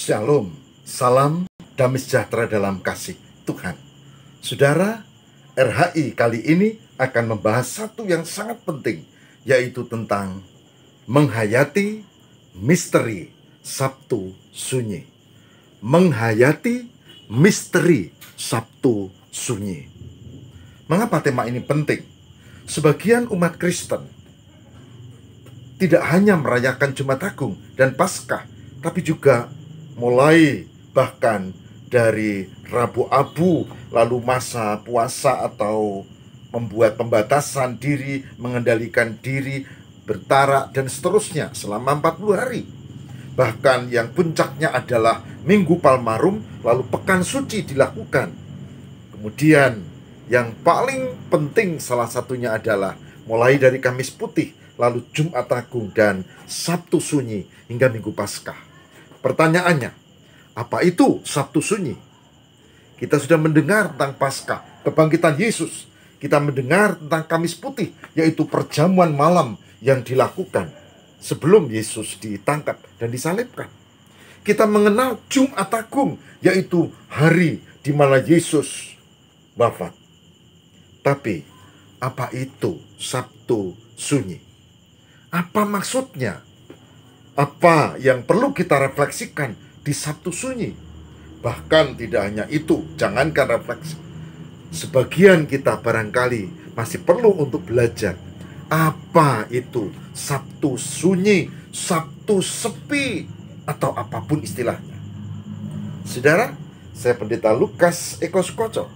Shalom, salam damai sejahtera dalam kasih Tuhan. Saudara, RHI kali ini akan membahas satu yang sangat penting, yaitu tentang menghayati misteri Sabtu Sunyi. Menghayati misteri Sabtu Sunyi. Mengapa tema ini penting? Sebagian umat Kristen tidak hanya merayakan Jumat Agung dan Paskah, tapi juga mulai bahkan dari Rabu Abu, lalu masa puasa atau membuat pembatasan diri, mengendalikan diri, bertarak dan seterusnya selama 40 hari. Bahkan yang puncaknya adalah Minggu Palmarum, lalu Pekan Suci dilakukan. Kemudian yang paling penting salah satunya adalah mulai dari Kamis Putih, lalu Jumat Agung dan Sabtu Sunyi hingga Minggu Paskah. Pertanyaannya, apa itu Sabtu Sunyi? Kita sudah mendengar tentang Paskah, kebangkitan Yesus. Kita mendengar tentang Kamis Putih, yaitu perjamuan malam yang dilakukan sebelum Yesus ditangkap dan disalibkan. Kita mengenal Jumat Agung, yaitu hari di mana Yesus wafat. Tapi, apa itu Sabtu Sunyi? Apa maksudnya? Apa yang perlu kita refleksikan di Sabtu Sunyi? Bahkan tidak hanya itu, jangankan refleksi. Sebagian kita barangkali masih perlu untuk belajar. Apa itu Sabtu Sunyi, Sabtu Sepi, atau apapun istilahnya. Saudara, saya Pendeta Lukas Eko Sukoco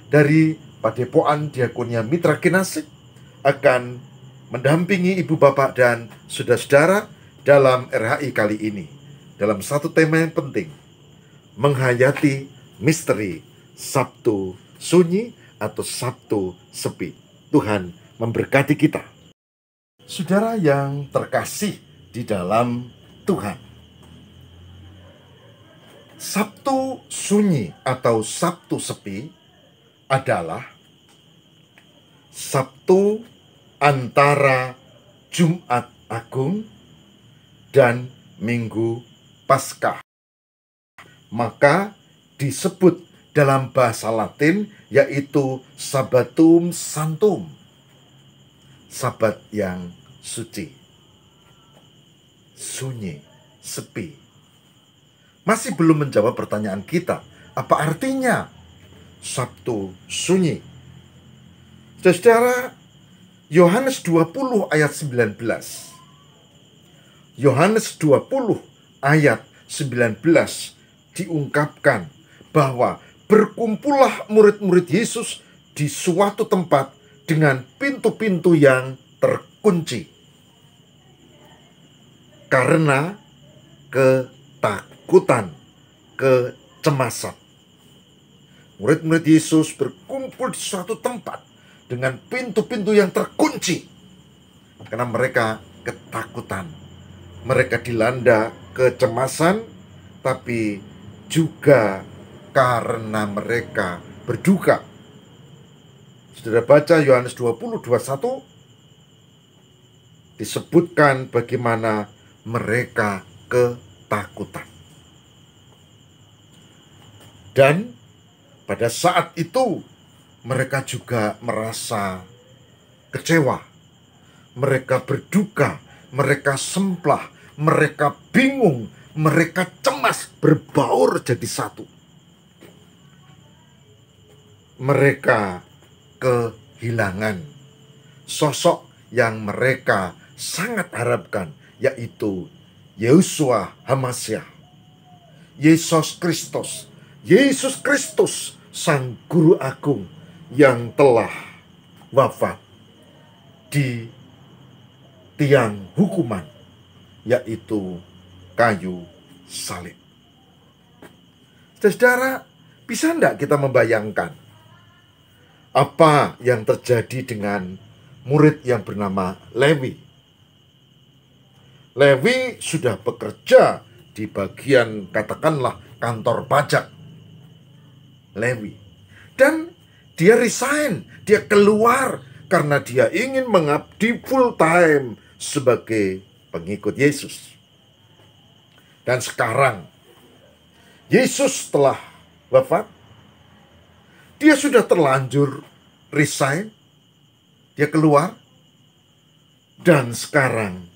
dari Padepokan Diakonia Mitra Kinasih akan mendampingi ibu bapak dan saudara-saudara dalam RHI kali ini, dalam satu tema yang penting, menghayati misteri Sabtu Sunyi atau Sabtu Sepi. Tuhan memberkati kita. Saudara yang terkasih di dalam Tuhan, Sabtu Sunyi atau Sabtu Sepi adalah Sabtu antara Jumat Agung dan Minggu Paskah. Maka disebut dalam bahasa Latin yaitu Sabbatum Sanctum, Sabat yang suci, sunyi, sepi. Masih belum menjawab pertanyaan kita, apa artinya Sabtu Sunyi? Saudara, Yohanes 20 ayat 19. Yohanes 20 ayat 19 diungkapkan bahwa berkumpullah murid-murid Yesus di suatu tempat dengan pintu-pintu yang terkunci karena ketakutan, kecemasan. Murid-murid Yesus berkumpul di suatu tempat dengan pintu-pintu yang terkunci karena mereka ketakutan. Mereka dilanda kecemasan, tapi juga karena mereka berduka. Saudara baca Yohanes 20:21, disebutkan bagaimana mereka ketakutan. Dan pada saat itu mereka juga merasa kecewa. Mereka berduka, mereka semplah, mereka bingung, mereka cemas, berbaur jadi satu. Mereka kehilangan sosok yang mereka sangat harapkan, yaitu Yeshua HaMashiach, Yesus Kristus, Yesus Kristus, Sang Guru Agung yang telah wafat di tiang hukuman, yaitu kayu salib. Saudara, bisa enggak kita membayangkan apa yang terjadi dengan murid yang bernama Lewi? Lewi sudah bekerja di bagian, katakanlah, kantor pajak. Lewi. Dan dia resign, dia keluar karena dia ingin mengabdi full time sebagai pengikut Yesus. Dan sekarang Yesus telah wafat. Dia sudah terlanjur resign. Dia keluar. Dan sekarang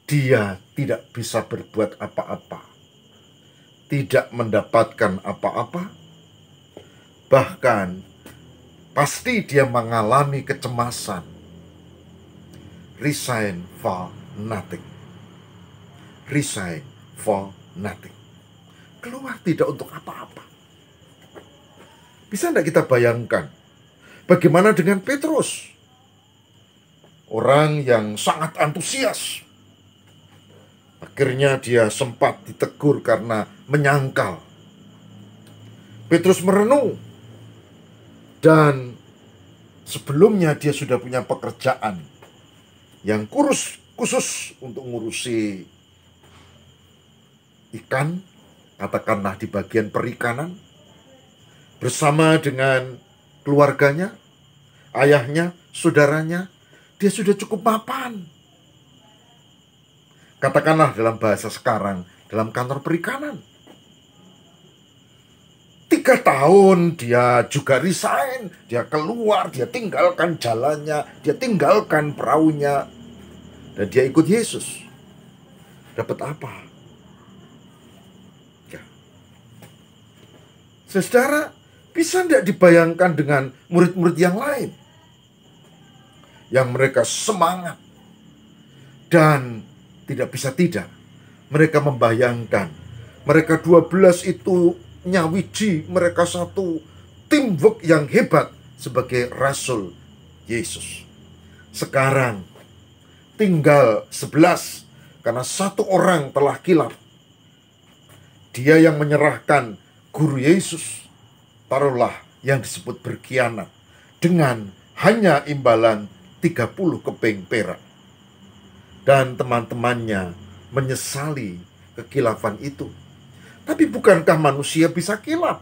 dia tidak bisa berbuat apa-apa. Tidak mendapatkan apa-apa. Bahkan pasti dia mengalami kecemasan. Resign for nothing. Resign for nothing. Keluar tidak untuk apa-apa. Bisa tidak kita bayangkan bagaimana dengan Petrus? Orang yang sangat antusias. Akhirnya dia sempat ditegur karena menyangkal. Petrus merenung. Dan sebelumnya dia sudah punya pekerjaan yang khusus untuk ngurusi ikan, katakanlah di bagian perikanan, bersama dengan keluarganya, ayahnya, saudaranya. Dia sudah cukup mapan. Katakanlah dalam bahasa sekarang, dalam kantor perikanan. 3 tahun dia juga resign, dia keluar, dia tinggalkan jalannya, dia tinggalkan perahunya, dan dia ikut Yesus. Dapat apa? Ya. Saudara, bisa tidak dibayangkan dengan murid-murid yang lain? Yang mereka semangat. Dan tidak bisa tidak, mereka membayangkan, mereka 12 itu nyawiji, mereka satu teamwork yang hebat sebagai Rasul Yesus. Sekarang tinggal 11 karena satu orang telah kilap. Dia yang menyerahkan guru Yesus, taruhlah yang disebut berkhianat, dengan hanya imbalan 30 keping perak. Dan teman-temannya menyesali kekilafan itu. Tapi bukankah manusia bisa kilap?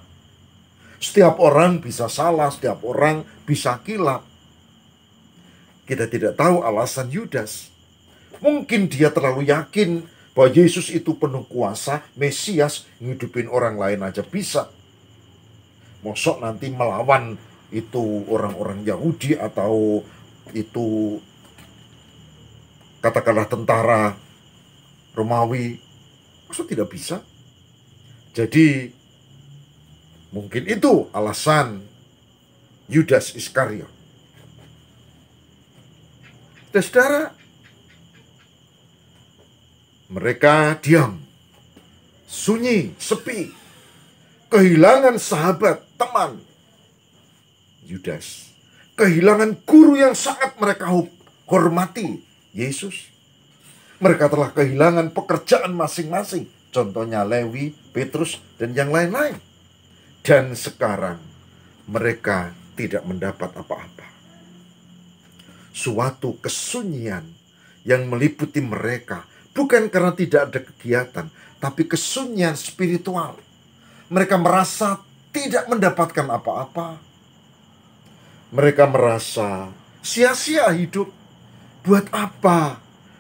Setiap orang bisa salah, setiap orang bisa kilap. Kita tidak tahu alasan Yudas. Mungkin dia terlalu yakin bahwa Yesus itu penuh kuasa, Mesias, ngidupin orang lain aja bisa. Mosok nanti melawan itu orang-orang Yahudi atau itu katakanlah tentara Romawi. Masa tidak bisa? Jadi mungkin itu alasan Yudas Iskariot. Saudara, mereka diam, sunyi, sepi, kehilangan sahabat, teman. Yudas kehilangan guru yang sangat mereka hormati, Yesus. Mereka telah kehilangan pekerjaan masing-masing. Contohnya Lewi, Petrus, dan yang lain-lain. Dan sekarang mereka tidak mendapat apa-apa. Suatu kesunyian yang meliputi mereka. Bukan karena tidak ada kegiatan, tapi kesunyian spiritual. Mereka merasa tidak mendapatkan apa-apa. Mereka merasa sia-sia hidup. Buat apa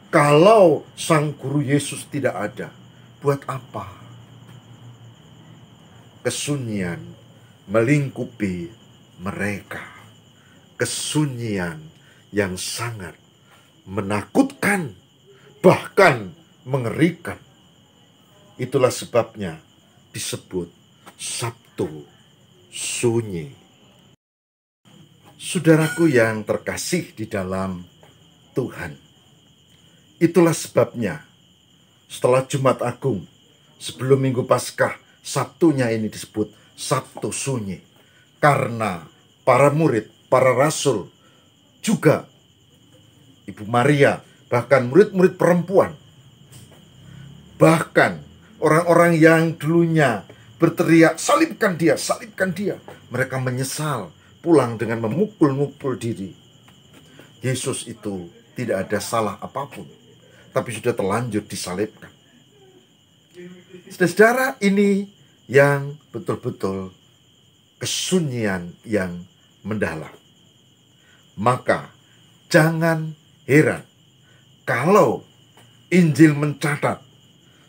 kalau sang guru Yesus tidak ada? Buat apa? Kesunyian melingkupi mereka. Kesunyian yang sangat menakutkan, bahkan mengerikan. Itulah sebabnya disebut Sabtu Sunyi. Saudaraku yang terkasih di dalam Tuhan, itulah sebabnya setelah Jumat Agung, sebelum Minggu Paskah, Sabtunya ini disebut Sabtu Sunyi. Karena para murid, para rasul, juga Ibu Maria, bahkan murid-murid perempuan, bahkan orang-orang yang dulunya berteriak, salibkan dia, mereka menyesal, pulang dengan memukul-mukul diri. Yesus itu tidak ada salah apapun, tapi sudah terlanjur disalibkan. Saudara, ini yang betul-betul kesunyian yang mendalam. Maka jangan heran kalau Injil mencatat,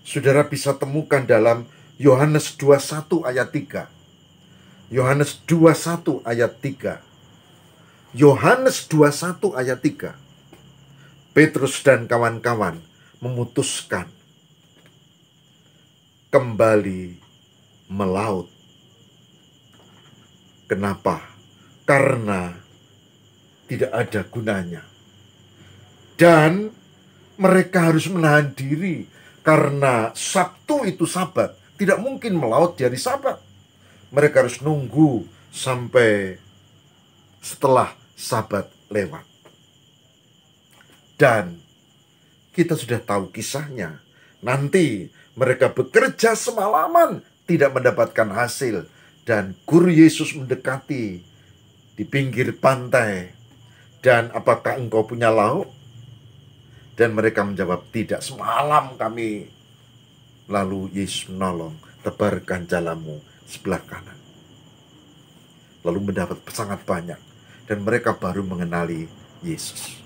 saudara bisa temukan dalam Yohanes 21 ayat 3. Yohanes 21 ayat 3. Yohanes 21 ayat 3. Petrus dan kawan-kawan memutuskan kembali melaut. Kenapa? Karena tidak ada gunanya. Dan mereka harus menahan diri karena Sabtu itu Sabat. Tidak mungkin melaut di hari Sabat. Mereka harus nunggu sampai setelah Sabat lewat. Dan kita sudah tahu kisahnya. Nanti mereka bekerja semalaman, tidak mendapatkan hasil. Dan guru Yesus mendekati di pinggir pantai. Dan apakah engkau punya lauk? Dan mereka menjawab, tidak, semalam kami. Lalu Yesus menolong, tebarkan jalamu sebelah kanan. Lalu mendapat sangat banyak. Dan mereka baru mengenali Yesus.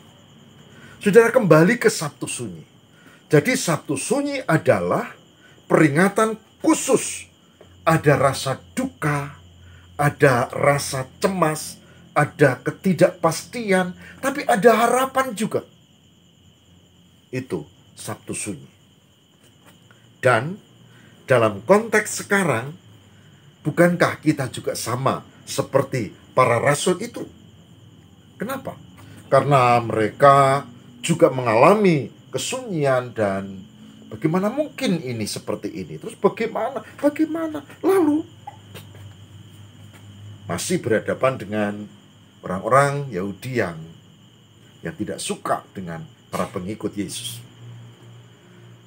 Saudara, kembali ke Sabtu Sunyi. Jadi Sabtu Sunyi adalah peringatan khusus. Ada rasa duka, ada rasa cemas, ada ketidakpastian, tapi ada harapan juga. Itu Sabtu Sunyi. Dan dalam konteks sekarang, bukankah kita juga sama seperti para rasul itu? Kenapa? Karena mereka juga mengalami kesunyian dan bagaimana mungkin ini seperti ini? Terus bagaimana? Lalu masih berhadapan dengan orang-orang Yahudi yang tidak suka dengan para pengikut Yesus.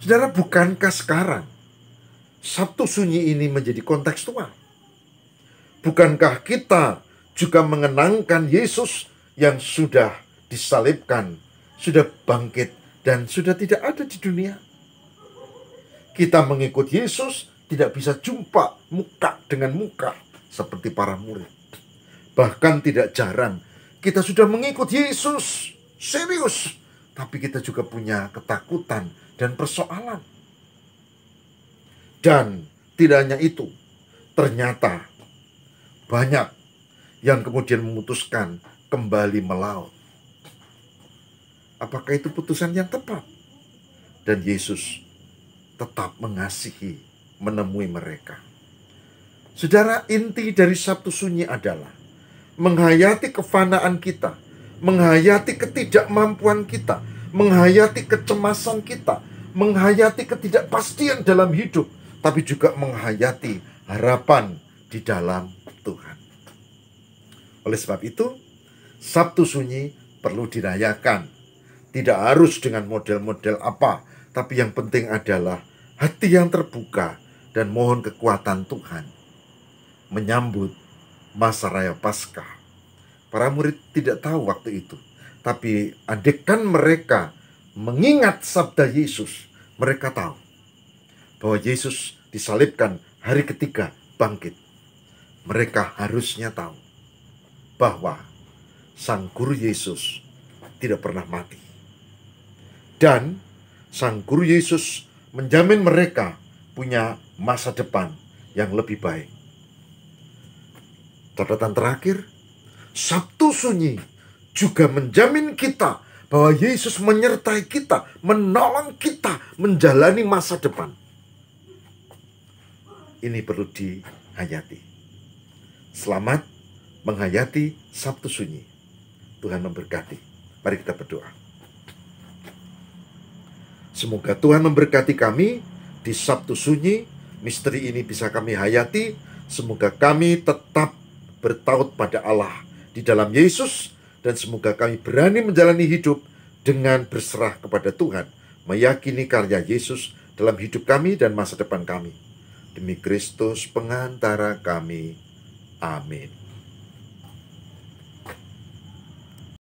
Saudara, bukankah sekarang Sabtu Sunyi ini menjadi kontekstual? Bukankah kita juga mengenangkan Yesus yang sudah disalibkan, sudah bangkit, dan sudah tidak ada di dunia? Kita mengikut Yesus tidak bisa jumpa muka dengan muka seperti para murid. Bahkan tidak jarang kita sudah mengikut Yesus serius, tapi kita juga punya ketakutan dan persoalan. Dan tidak hanya itu, ternyata banyak yang kemudian memutuskan kembali melaut. Apakah itu putusan yang tepat? Dan Yesus tetap mengasihi, menemui mereka. Saudara, inti dari Sabtu Sunyi adalah menghayati kefanaan kita, menghayati ketidakmampuan kita, menghayati kecemasan kita, menghayati ketidakpastian dalam hidup, tapi juga menghayati harapan di dalam Tuhan. Oleh sebab itu, Sabtu Sunyi perlu dirayakan. Tidak harus dengan model-model apa, tapi yang penting adalah hati yang terbuka dan mohon kekuatan Tuhan menyambut masa raya Paskah. Para murid tidak tahu waktu itu, tapi andaikan mereka mengingat sabda Yesus, mereka tahu bahwa Yesus disalibkan hari ketiga bangkit. Mereka harusnya tahu bahwa Sang Guru Yesus tidak pernah mati. Dan Sang Guru Yesus menjamin mereka punya masa depan yang lebih baik. Catatan terakhir, Sabtu Sunyi juga menjamin kita bahwa Yesus menyertai kita, menolong kita menjalani masa depan. Ini perlu dihayati. Selamat menghayati Sabtu Sunyi. Tuhan memberkati. Mari kita berdoa. Semoga Tuhan memberkati kami di Sabtu Sunyi. Misteri ini bisa kami hayati. Semoga kami tetap bertaut pada Allah di dalam Yesus. Dan semoga kami berani menjalani hidup dengan berserah kepada Tuhan. Meyakini karya Yesus dalam hidup kami dan masa depan kami. Demi Kristus pengantara kami. Amin.